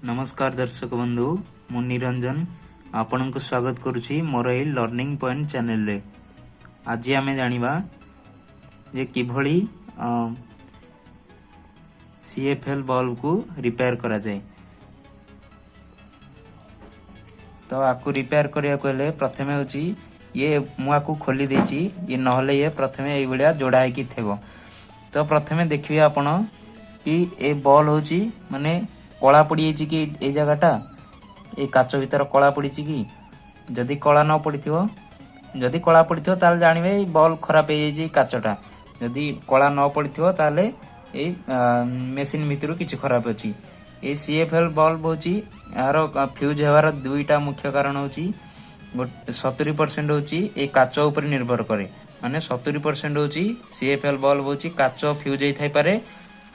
नमस्कार दर्शक बंधु मु निरंजन आपण को स्वागत करुछि मोर ए लर्निंग पॉइंट चैनल रे। आज आमे जानिबा जे किभली सीएफएल बल्ब को रिपेयर करा जाए। तो आकु रिपेयर करिया कहले प्रथमे होची ये मुआ को खोली देची ये नहले ये प्रथमे ए भलिया जोड़ा है कि थेबो। तो प्रथमे देखिए आपण कि ए बॉल होची माने कला पड़ी कि ए जगहटा ए काच भीतर कला पड़ी कि जदि कला न पड़ी जदि कला पड़ी ताल जानवे बॉल खराब हो जाए काचटा। जदि कला न पड़ी ताल ए मेसीन भितर किसी खराब अच्छी। ए सीएफएल बल्ब होची यार फ्यूज होवार दुईटा मुख्य कारण होची 70% होची ए काच ऊपर निर्भर करे माने 70% होची सीएफएल बल्ब होची काच फ्यूज होई थाई पारे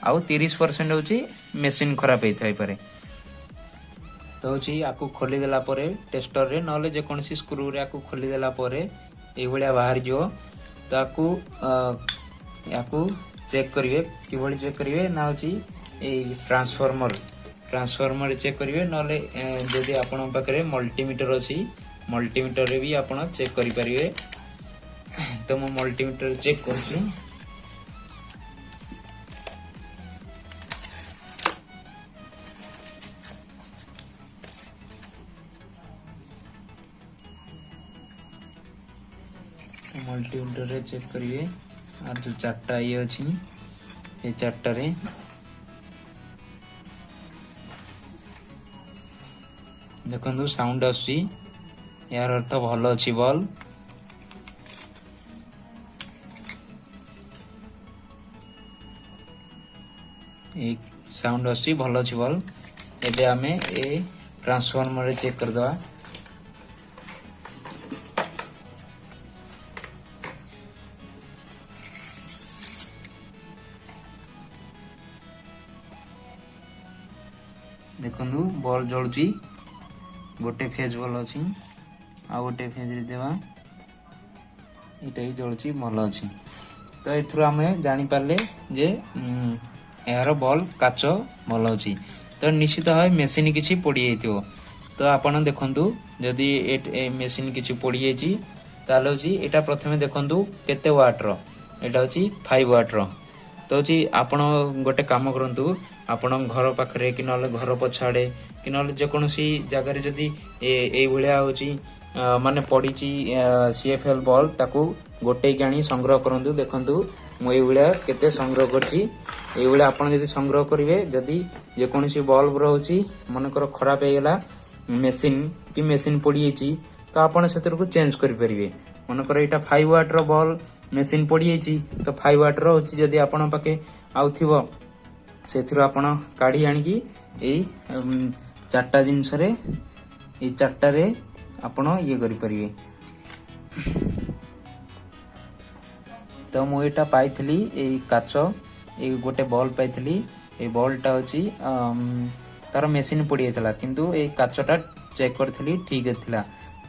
आउ 30% होची मेसीन खराब होई थाई पारे। तो होची आकु खोली देला परे टेस्टर रे नले जे कोनसी स्क्रू रे आकु खोली देला परे ए भलिया बाहर जो तो आकु चेक करिवे कि भली चेक करिवे ना होची ए ट्रांसफार्मर चेक करिवे नले जदि आपन पाखरे मल्टीमीटर अछि मल्टीमीटर रे भी आपन चेक करि परिवे। तो मो मल्टीमीटर चेक करछि। मल्टीमीटर रे चेक करिवे और जो चारटा ये अछि ए चारटा रे देखंदु साउंड आसी यार अर्थ भलो अछि बॉल। एक साउंड आसी भलो अछि बॉल। एबे हमें ए ट्रांसफार्मर रे चेक कर दवा। देखंदु बॉल जळुची गोटे फेज भल अछि आ गोटे फेज रे देवा एटा ही जळुची भल अछि। तो एथरो हमें जानि पारले जे यार बॉल काच भल अछि। तो निश्चित है मेसिन किछि पड़ी जाइतिबो। तो आपण देखंदु जदी ए मेसिन किछि पड़ी जाइछि ताले होची एटा प्रथमे देखंदु केते वाट रो एटा होची 5 वाट रो। तो होची आपण गोटे काम करंतु आपण घर पाखरे कि नले घर पछाड़े कि नले जे कोनोसी जगह रे जदी ए भलिया होची माने पड़ीची सीएफएल बॉल ताकू गोटे गाणी संग्रह करंतु। देखंतु मु ए भलिया केते संग्रह करची। ए भलिया आपण जदी संग्रह करिवे जदी जे कोनोसी बल्ब रहउची मनकर खराब हे गेला मेसिन पड़ी जाइची तो आपण सेतर को चेंज करि परिवे। मनकर एटा 5 वाट रो बॉल मेसिन पड़ी जाइची तो 5 वाट रो होची जदी आपण पाके आउथिबो सेथिरो आपण काढी आनी की ए चारटा जिंस रे ए चारटा रे आपण ये करि परिवे। तो मु एटा पाइथली ए काच ए गोटे बॉल पाइथली ए बॉलटा होची तार मेसिन पड़ी जातला किंतु ए काचटा चेक करथली ठीक थिला।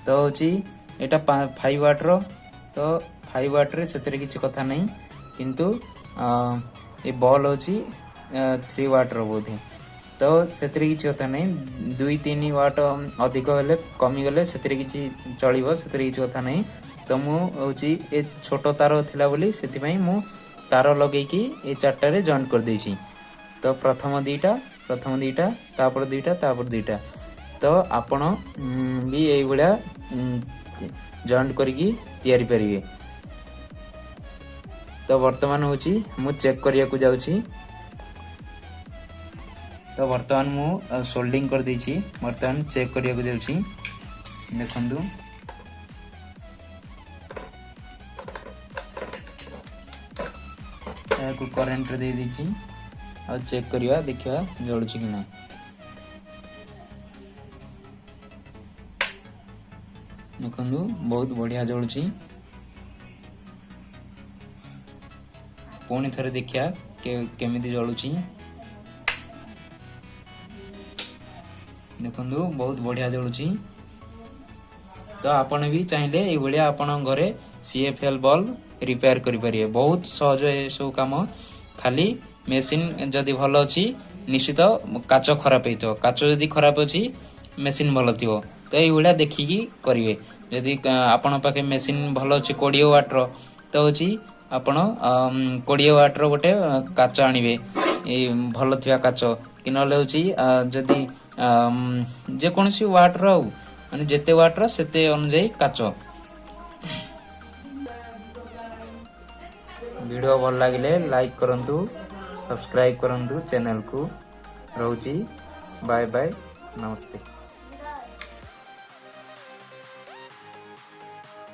तो होची एटा 5 वाट रो तो 5 वाट रे सेतरे किछि कथा नै किंतु ए बॉल होची 3 वाट रो बोधे। तो सेतरे किछि कथा नै 2-3 वाट अधिक हेले कमी गेले सेतरे किछि चलिबो सेतरे किछि कथा नै। तो मु होची ए छोटो तार थिला बोली सेति पई मु तार लगै की ए चारटा रे जॉइन कर देछि। तो प्रथम दुईटा तापर दुईटा तो आपण भी ए भलिया जॉइन करके तैयारी परिवे। तो वर्तमान होची मु चेक करिया को जाउची। तो वर्तमान मु सोल्डिंग कर देछि वर्तमान चेक करिया को जाउची। देखंदु को करंट दे देछि आ चेक करिया देखिया जळुची कि ना। देखंदु बहुत बढ़िया जळुची। पुणी थरे देखिया केमिति जळुची। देखंदु बहुत बढ़िया जळुची। तो आपण भी चाहिले ए भलिया आपण घरे सीएफएल बल्ब रिपेयर करि परिए। बहुत सहज ए सो काम खाली मेसिन जदी भलो अछि निश्चित काच खराब होइतो काच जदी खराब अछि मेसिन भलो थिवो तो एई गुडा देखिकी करिवे जदी आपण पाखे मेसिन भलो अछि 20 वाट रो तो अछि आपण 20 वाट रो गोटे काच आनिबे ए भलो थिया काच कि नले अछि जदी जे कोनसी वाट रो माने जेते वाट रो सेते अनुଯାयी काच वीडियो भल लागिले लाइक करंतु सब्सक्राइब करंतु चैनल को रहउची बाय बाय नमस्ते।